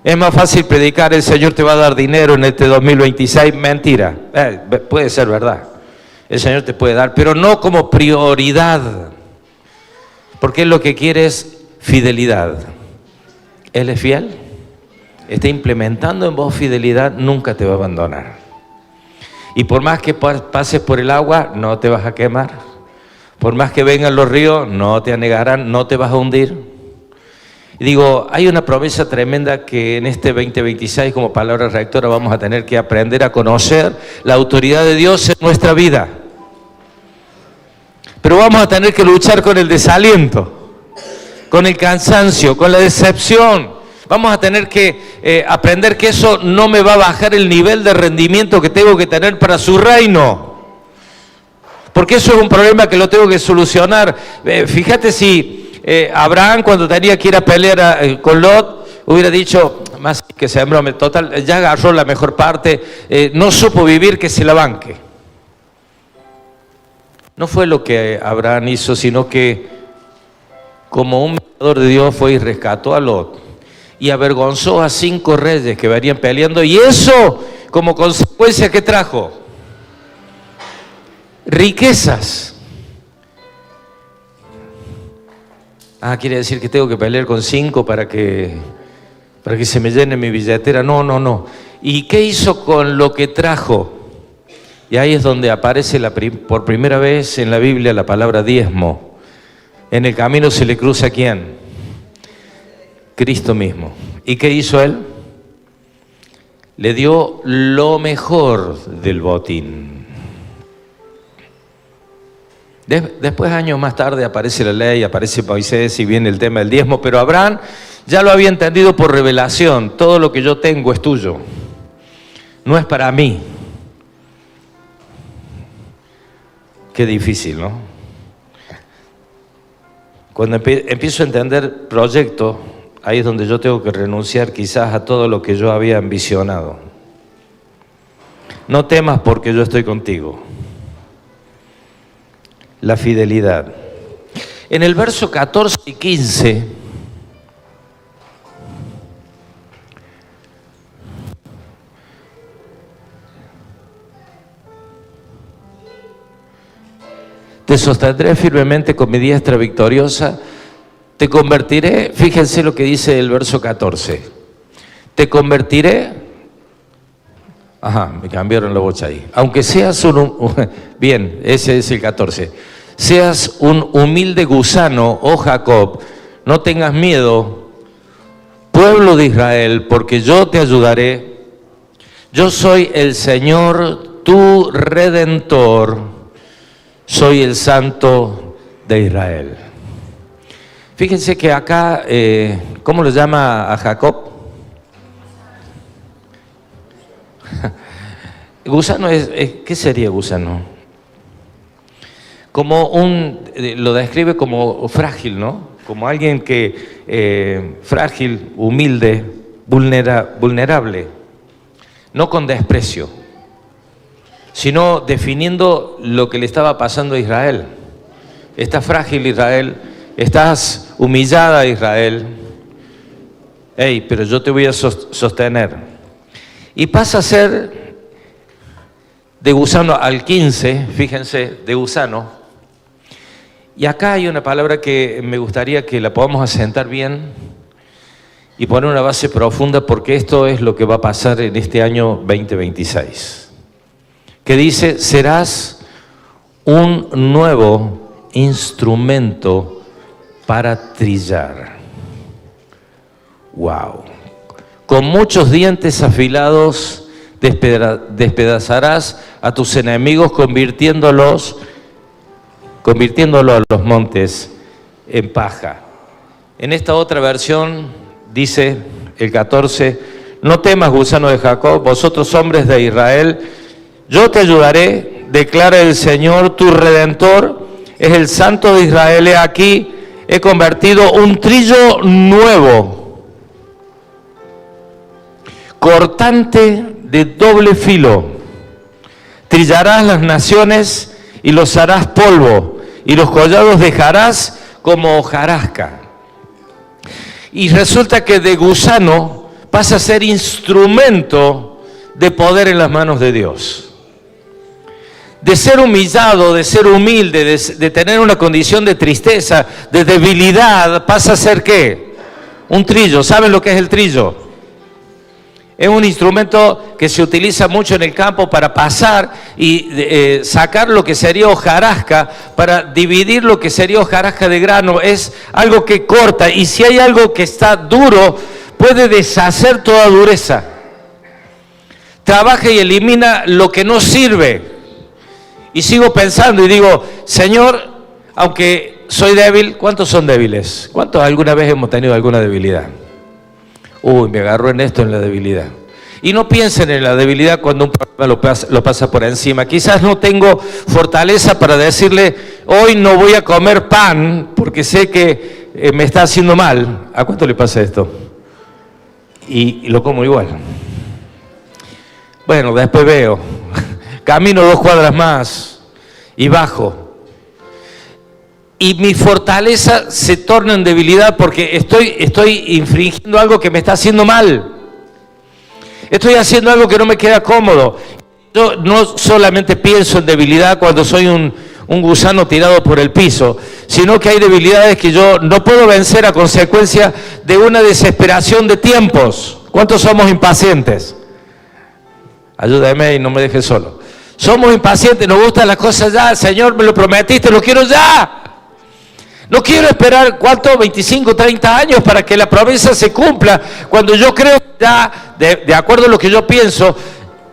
Es más fácil predicar: el Señor te va a dar dinero en este 2026. Mentira. Puede ser verdad. El Señor te puede dar, pero no como prioridad. Porque Él lo que quiere es fidelidad. Él es fiel. Está implementando en vos fidelidad, nunca te va a abandonar. Y por más que pases por el agua, no te vas a quemar. Por más que vengan los ríos, no te anegarán, no te vas a hundir. Y digo, hay una promesa tremenda que en este 2026, como palabra rectora, vamos a tener que aprender a conocer la autoridad de Dios en nuestra vida. Pero vamos a tener que luchar con el desaliento, con el cansancio, con la decepción. Vamos a tener que aprender que eso no me va a bajar el nivel de rendimiento que tengo que tener para su reino. Porque eso es un problema que lo tengo que solucionar. Fíjate si Abraham, cuando tenía que ir a pelear con Lot, hubiera dicho: más que sembró, total, ya agarró la mejor parte, no supo vivir, que se la banque. No fue lo que Abraham hizo, sino que como un mediador de Dios fue y rescató a Lot y avergonzó a 5 reyes que venían peleando. Y eso, como consecuencia, ¿qué trajo? Riquezas. Quiere decir que tengo que pelear con 5 para que se me llene mi billetera. No. ¿Y qué hizo con lo que trajo? Y ahí es donde aparece por primera vez en la Biblia la palabra diezmo. En el camino se le cruza ¿a quién? Cristo mismo. ¿Y qué hizo Él? Le dio lo mejor del botín. Después, años más tarde, aparece la ley, aparece Moisés y viene el tema del diezmo, pero Abraham ya lo había entendido por revelación. Todo lo que yo tengo es tuyo, no es para mí. Qué difícil, ¿no? Cuando empiezo a entender proyecto, ahí es donde yo tengo que renunciar quizás a todo lo que yo había ambicionado. No temas, porque yo estoy contigo. La fidelidad. En el verso 14 y 15, te sostendré firmemente con mi diestra victoriosa, te convertiré, fíjense lo que dice el verso 14, te convertiré, me cambiaron la bocha ahí, aunque seas bien, ese es el 14, seas un humilde gusano, oh Jacob, no tengas miedo, pueblo de Israel, porque yo te ayudaré. Yo soy el Señor, tu Redentor, soy el Santo de Israel. Fíjense que acá, ¿cómo le llama a Jacob? Gusano ¿qué sería gusano? Como lo describe como frágil, ¿no? Como alguien que, frágil, humilde, vulnerable, no con desprecio, sino definiendo lo que le estaba pasando a Israel. Estás frágil, Israel, estás humillada, Israel. Hey, pero yo te voy a sostener. Y pasa a ser de gusano al 15, fíjense, de gusano. Y acá hay una palabra que me gustaría que la podamos asentar bien y poner una base profunda, porque esto es lo que va a pasar en este año 2026. Que dice, serás un nuevo instrumento para trillar. ¡Wow! Con muchos dientes afilados despedazarás a tus enemigos, convirtiéndolo a los montes en paja. En esta otra versión dice el 14, no temas, gusano de Jacob, vosotros hombres de Israel, yo te ayudaré, declara el Señor, tu Redentor, es el Santo de Israel. He aquí, he convertido un trillo nuevo, cortante de doble filo. Trillarás las naciones y los harás polvo, y los collados dejarás como hojarasca. Y resulta que de gusano pasa a ser instrumento de poder en las manos de Dios. De ser humillado, de ser humilde, de tener una condición de tristeza, de debilidad, pasa a ser ¿qué? Un trillo. ¿Saben lo que es el trillo? Es un instrumento que se utiliza mucho en el campo para pasar y sacar lo que sería hojarasca, para dividir lo que sería hojarasca de grano. Es algo que corta, y si hay algo que está duro, puede deshacer toda dureza. Trabaja y elimina lo que no sirve. Y sigo pensando y digo, Señor, aunque soy débil, ¿cuántos son débiles? ¿Cuántos alguna vez hemos tenido alguna debilidad? Uy, me agarró en esto, en la debilidad. Y no piensen en la debilidad cuando un problema lo pasa por encima. Quizás no tengo fortaleza para decirle, hoy no voy a comer pan porque sé que me está haciendo mal. ¿A cuánto le pasa esto? Y lo como igual. Bueno, después veo. Camino 2 cuadras más y bajo. Y mi fortaleza se torna en debilidad porque estoy infringiendo algo que me está haciendo mal. Estoy haciendo algo que no me queda cómodo. Yo no solamente pienso en debilidad cuando soy un gusano tirado por el piso, sino que hay debilidades que yo no puedo vencer a consecuencia de una desesperación de tiempos. ¿Cuántos somos impacientes? Ayúdame y no me dejes solo. Somos impacientes, nos gustan las cosas ya. Señor, me lo prometiste, lo quiero ya. No quiero esperar, ¿cuánto? 25, 30 años para que la promesa se cumpla, cuando yo creo ya, de acuerdo a lo que yo pienso,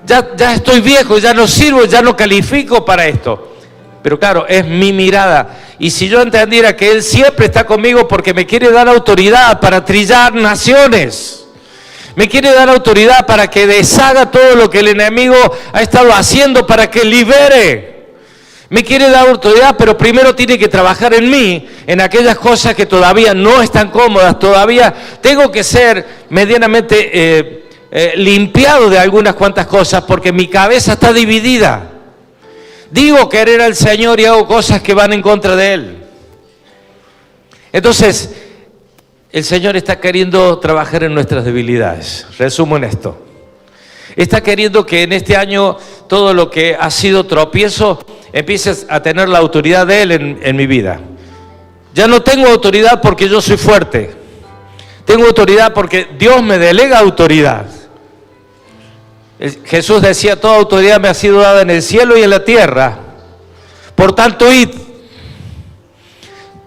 ya estoy viejo, ya no sirvo, ya no califico para esto. Pero claro, es mi mirada. Y si yo entendiera que Él siempre está conmigo porque me quiere dar autoridad para trillar naciones, me quiere dar autoridad para que deshaga todo lo que el enemigo ha estado haciendo, para que libere. Me quiere dar autoridad, pero primero tiene que trabajar en mí, en aquellas cosas que todavía no están cómodas, todavía tengo que ser medianamente limpiado de algunas cuantas cosas, porque mi cabeza está dividida. Digo querer al Señor y hago cosas que van en contra de Él. Entonces, el Señor está queriendo trabajar en nuestras debilidades. Resumo en esto. Está queriendo que en este año todo lo que ha sido tropiezo empieces a tener la autoridad de Él en mi vida. Ya no tengo autoridad porque yo soy fuerte. Tengo autoridad porque Dios me delega autoridad. Jesús decía, toda autoridad me ha sido dada en el cielo y en la tierra. Por tanto, id.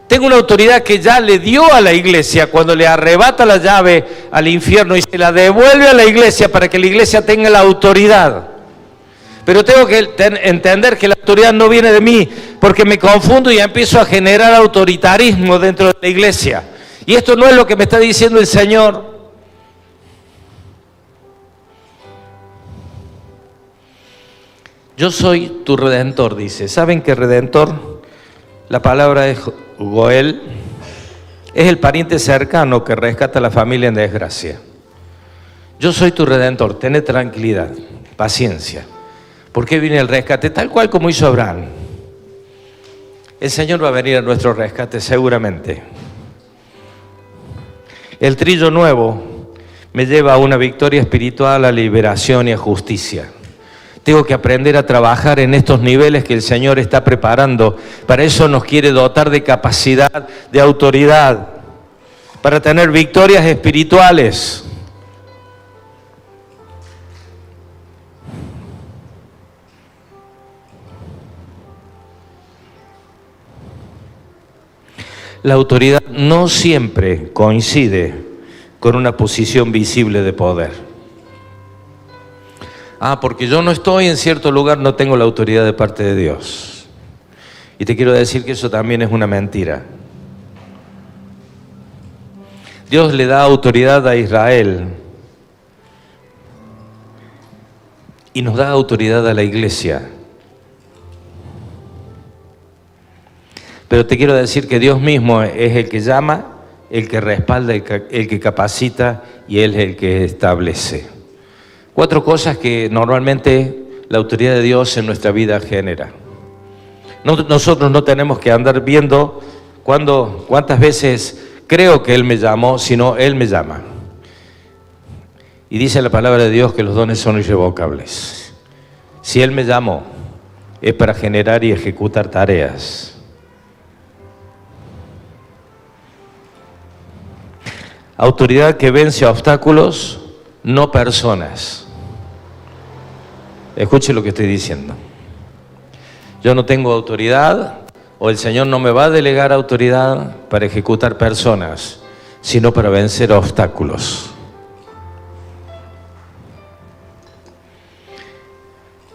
Tengo una autoridad que ya le dio a la iglesia cuando le arrebata la llave al infierno y se la devuelve a la iglesia para que la iglesia tenga la autoridad. Pero tengo que entender que la autoridad no viene de mí, porque me confundo y empiezo a generar autoritarismo dentro de la iglesia. Y esto no es lo que me está diciendo el Señor. Yo soy tu redentor, dice. ¿Saben qué redentor? La palabra es Goel. Es el pariente cercano que rescata a la familia en desgracia. Yo soy tu redentor, ten tranquilidad, paciencia. ¿Por qué viene el rescate? Tal cual como hizo Abraham. El Señor va a venir a nuestro rescate seguramente. El trillo nuevo me lleva a una victoria espiritual, a liberación y a justicia. Tengo que aprender a trabajar en estos niveles que el Señor está preparando. Para eso nos quiere dotar de capacidad, de autoridad, para tener victorias espirituales. La autoridad no siempre coincide con una posición visible de poder. Porque yo no estoy en cierto lugar, no tengo la autoridad de parte de Dios. Y te quiero decir que eso también es una mentira. Dios le da autoridad a Israel y nos da autoridad a la iglesia. Pero te quiero decir que Dios mismo es el que llama, el que respalda, el que capacita y Él es el que establece. 4 cosas que normalmente la autoridad de Dios en nuestra vida genera. Nosotros no tenemos que andar viendo cuántas veces creo que Él me llamó, sino Él me llama. Y dice la palabra de Dios que los dones son irrevocables. Si Él me llamó, es para generar y ejecutar tareas. Autoridad que vence obstáculos, no personas. Escuche lo que estoy diciendo. Yo no tengo autoridad, o el Señor no me va a delegar autoridad para ejecutar personas, sino para vencer obstáculos.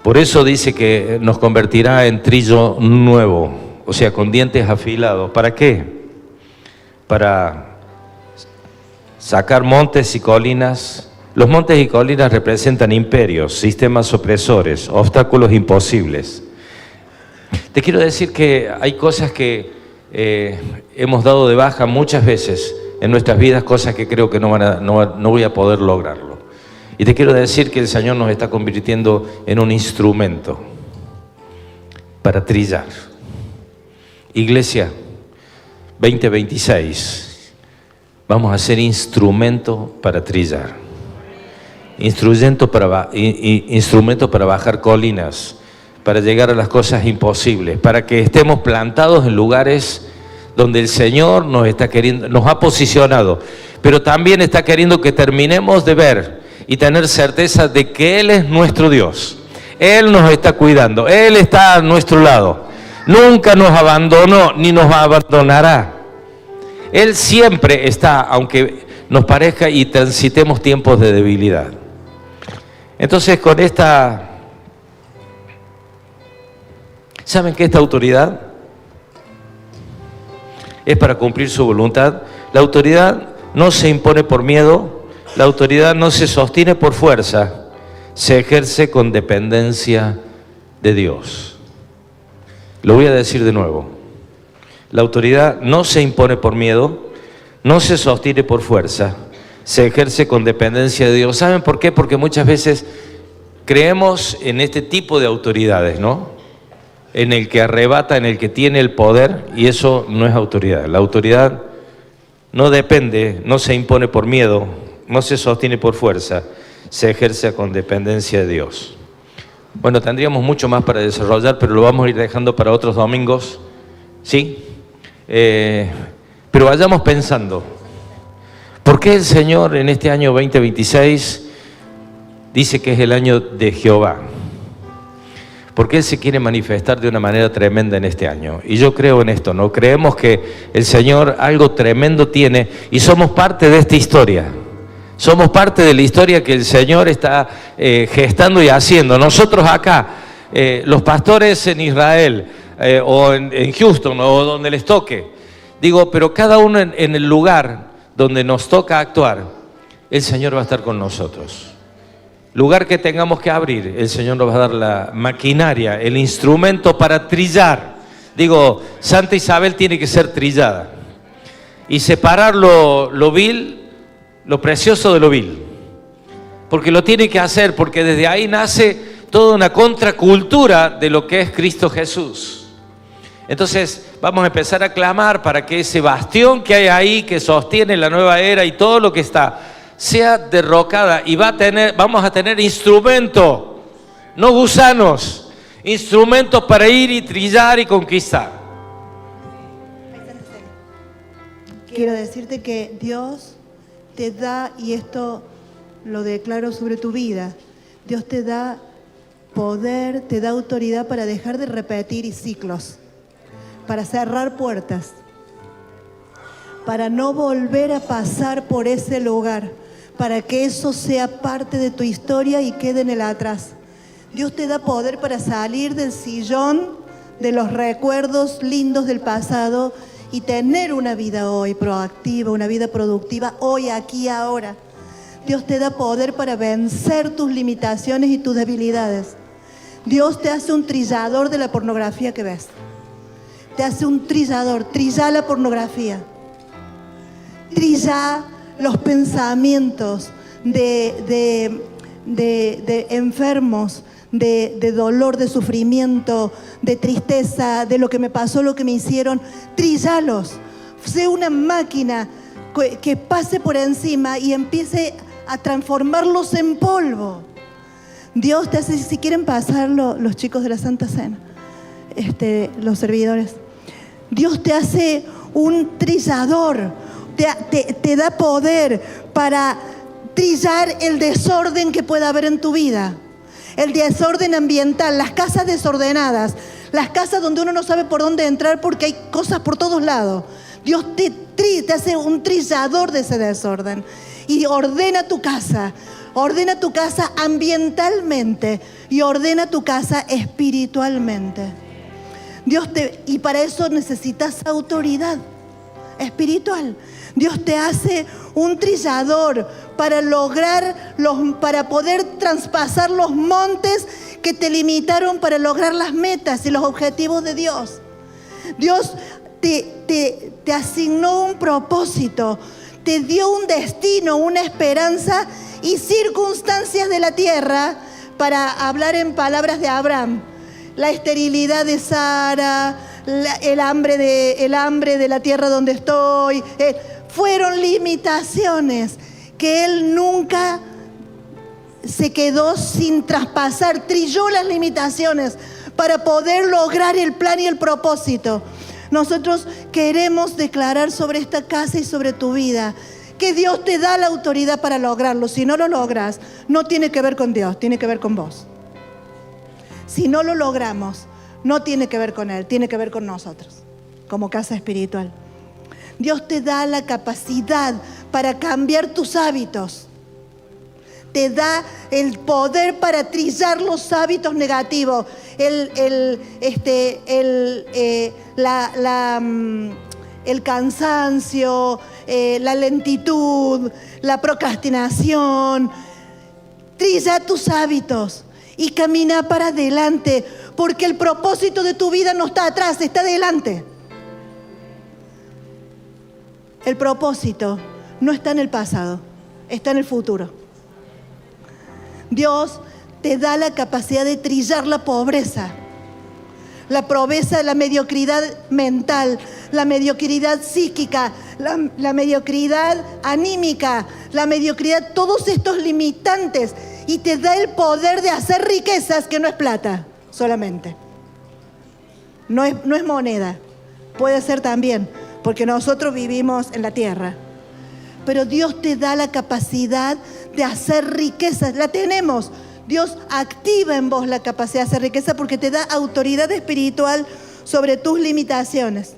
Por eso dice que nos convertirá en trillo nuevo, o sea, con dientes afilados. ¿Para qué? Para sacar montes y colinas. Los montes y colinas representan imperios, sistemas opresores, obstáculos imposibles. Te quiero decir que hay cosas que hemos dado de baja muchas veces en nuestras vidas, cosas que creo que no voy a poder lograrlo. Y te quiero decir que el Señor nos está convirtiendo en un instrumento para trillar. Iglesia 2026. Vamos a ser instrumento para trillar, instrumento para bajar colinas, para llegar a las cosas imposibles, para que estemos plantados en lugares donde el Señor nos ha posicionado, pero también está queriendo que terminemos de ver y tener certeza de que Él es nuestro Dios. Él nos está cuidando, Él está a nuestro lado, nunca nos abandonó ni nos abandonará. Él siempre está, aunque nos parezca y transitemos tiempos de debilidad. Entonces, con esta... ¿Saben que esta autoridad es para cumplir su voluntad? La autoridad no se impone por miedo, la autoridad no se sostiene por fuerza, se ejerce con dependencia de Dios. Lo voy a decir de nuevo. La autoridad no se impone por miedo, no se sostiene por fuerza, se ejerce con dependencia de Dios. ¿Saben por qué? Porque muchas veces creemos en este tipo de autoridades, ¿no? En el que arrebata, en el que tiene el poder, y eso no es autoridad. La autoridad no depende, no se impone por miedo, no se sostiene por fuerza, se ejerce con dependencia de Dios. Bueno, tendríamos mucho más para desarrollar, pero lo vamos a ir dejando para otros domingos, ¿sí? Pero vayamos pensando, ¿por qué el Señor en este año 2026 dice que es el año de Jehová? porque Él se quiere manifestar de una manera tremenda en este año. Y yo creo en esto, ¿no? Creemos que el Señor algo tremendo tiene y somos parte de esta historia. Somos parte de la historia que el Señor está gestando y haciendo. Nosotros acá, los pastores en Israel, o en Houston, o donde les toque, digo, pero cada uno en el lugar donde nos toca actuar, el Señor va a estar con nosotros. Lugar que tengamos que abrir, el Señor nos va a dar la maquinaria, el instrumento para trillar. Digo, Santa Isabel tiene que ser trillada y separar lo vil, lo precioso de lo vil, porque lo tiene que hacer, porque desde ahí nace toda una contracultura de lo que es Cristo Jesús. Entonces vamos a empezar a clamar para que ese bastión que hay ahí, que sostiene la nueva era y todo lo que está, sea derrocada, y vamos a tener instrumentos, no gusanos, instrumentos para ir y trillar y conquistar. Quiero decirte que Dios te da, y esto lo declaro sobre tu vida, Dios te da poder, te da autoridad para dejar de repetir ciclos, para cerrar puertas, para no volver a pasar por ese lugar, para que eso sea parte de tu historia y quede en el atrás. Dios te da poder para salir del sillón de los recuerdos lindos del pasado y tener una vida hoy proactiva, una vida productiva hoy, aquí, ahora. Dios te da poder para vencer tus limitaciones y tus debilidades. Dios te hace un trillador de la pornografía que ves. Te hace un trillador. Trilla la pornografía. Trilla los pensamientos de enfermos, de dolor, de sufrimiento, de tristeza, de lo que me pasó, lo que me hicieron. Trillalos. Sé una máquina que pase por encima y empiece a transformarlos en polvo. Dios te hace, si quieren pasarlo los chicos de la Santa Cena, los servidores, Dios te hace un trillador, te da poder para trillar el desorden que pueda haber en tu vida. El desorden ambiental, las casas desordenadas, las casas donde uno no sabe por dónde entrar porque hay cosas por todos lados. Dios te hace un trillador de ese desorden y ordena tu casa ambientalmente y ordena tu casa espiritualmente. Y para eso necesitas autoridad espiritual. Dios te hace un trillador para poder traspasar los montes que te limitaron para lograr las metas y los objetivos de Dios. Dios te asignó un propósito, te dio un destino, una esperanza y circunstancias de la tierra, para hablar en palabras de Abraham. La esterilidad de Sara, el hambre de la tierra donde estoy, fueron limitaciones que él nunca se quedó sin traspasar, trilló las limitaciones para poder lograr el plan y el propósito. Nosotros queremos declarar sobre esta casa y sobre tu vida que Dios te da la autoridad para lograrlo. Si no lo logras, no tiene que ver con Dios, tiene que ver con vos. Si no lo logramos, no tiene que ver con Él, tiene que ver con nosotros, como casa espiritual. Dios te da la capacidad para cambiar tus hábitos. Te da el poder para trillar los hábitos negativos, el cansancio, la lentitud, la procrastinación. Trilla tus hábitos y camina para adelante, porque el propósito de tu vida no está atrás, está adelante. El propósito no está en el pasado, está en el futuro. Dios te da la capacidad de trillar la pobreza, la mediocridad mental, la mediocridad psíquica, la mediocridad anímica, la mediocridad, todos estos limitantes, y te da el poder de hacer riquezas que no es plata solamente. No es moneda, puede ser también, porque nosotros vivimos en la tierra. Pero Dios te da la capacidad de hacer riquezas, la tenemos. Dios activa en vos la capacidad de hacer riqueza porque te da autoridad espiritual sobre tus limitaciones.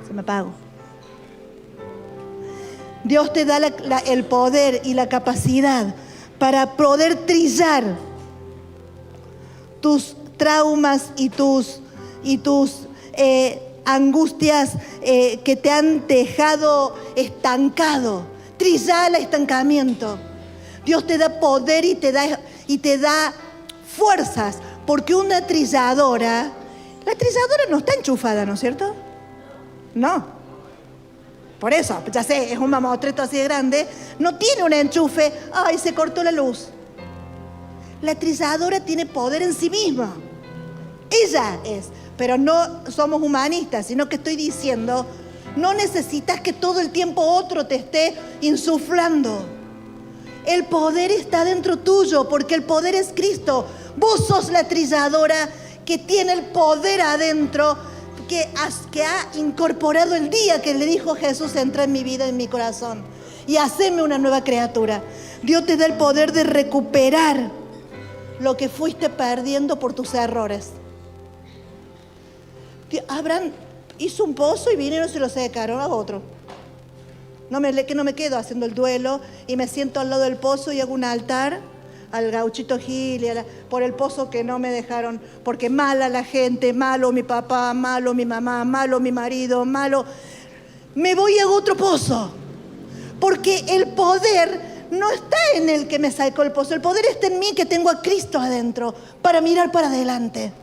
Se me apagó. Dios te da el poder y la capacidad para poder trillar tus traumas y tus angustias que te han dejado estancado. Trillar el estancamiento. Dios te da poder y te da fuerzas, porque una trilladora, la trilladora no está enchufada, ¿no es cierto? No. Por eso, ya sé, es un mamotreto así de grande, no tiene un enchufe, ¡ay, se cortó la luz! La trilladora tiene poder en sí misma. Ella es, pero no somos humanistas, sino que estoy diciendo, no necesitas que todo el tiempo otro te esté insuflando. El poder está dentro tuyo, porque el poder es Cristo. Vos sos la trilladora que tiene el poder adentro, que ha incorporado el día que le dijo Jesús: entra en mi vida, en mi corazón, y haceme una nueva criatura. Dios te da el poder de recuperar lo que fuiste perdiendo por tus errores. Abraham hizo un pozo y vinieron y se lo secaron a otro. Que no me quedo haciendo el duelo y me siento al lado del pozo y hago un altar al gauchito Gil por el pozo que no me dejaron, porque mala la gente, malo mi papá, malo mi mamá, malo mi marido, malo. Me voy y hago otro pozo, porque el poder no está en el que me sacó el pozo, el poder está en mí, que tengo a Cristo adentro para mirar para adelante.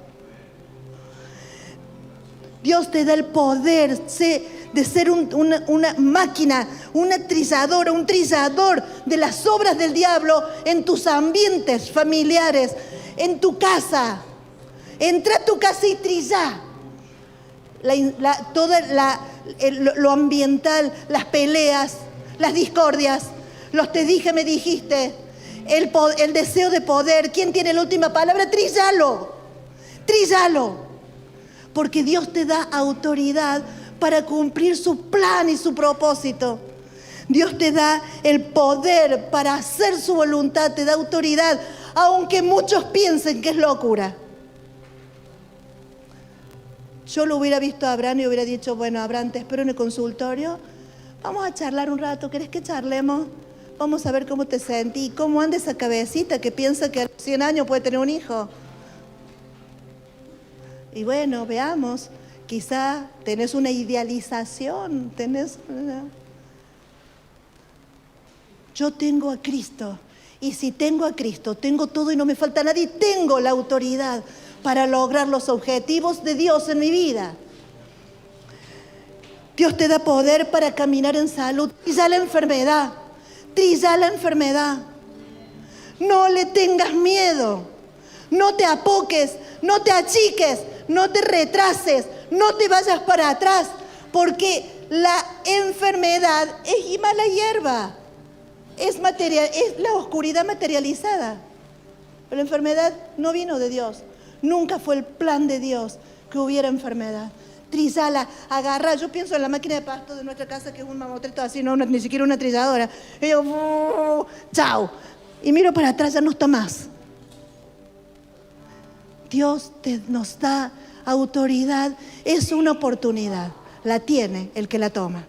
Dios te da el poder de ser una máquina, una trilladora, un trillador de las obras del diablo en tus ambientes familiares, en tu casa. Entra a tu casa y trilla lo ambiental, las peleas, las discordias, los te dije, me dijiste, el deseo de poder. ¿Quién tiene la última palabra? Tríllalo. Porque Dios te da autoridad para cumplir su plan y su propósito. Dios te da el poder para hacer su voluntad, te da autoridad, aunque muchos piensen que es locura. Yo lo hubiera visto a Abraham y hubiera dicho: bueno, Abraham, te espero en el consultorio, vamos a charlar un rato, ¿querés que charlemos? Vamos a ver cómo te sentís, cómo anda esa cabecita que piensa que a los 100 años puede tener un hijo. Y bueno, veamos, quizá tenés una idealización, Yo tengo a Cristo, y si tengo a Cristo, tengo todo y no me falta nadie, tengo la autoridad para lograr los objetivos de Dios en mi vida. Dios te da poder para caminar en salud. Trilla la enfermedad. No le tengas miedo, no te apoques, no te achiques, no te retrases, no te vayas para atrás, porque la enfermedad es mala hierba, es la oscuridad materializada. Pero la enfermedad no vino de Dios, nunca fue el plan de Dios que hubiera enfermedad. Trizala, agarra. Yo pienso en la máquina de pasto de nuestra casa, que es un mamotreto así, no, ni siquiera una trilladora. Y yo, chao. Y miro para atrás, ya no está más. Dios nos da autoridad, es una oportunidad, la tiene el que la toma.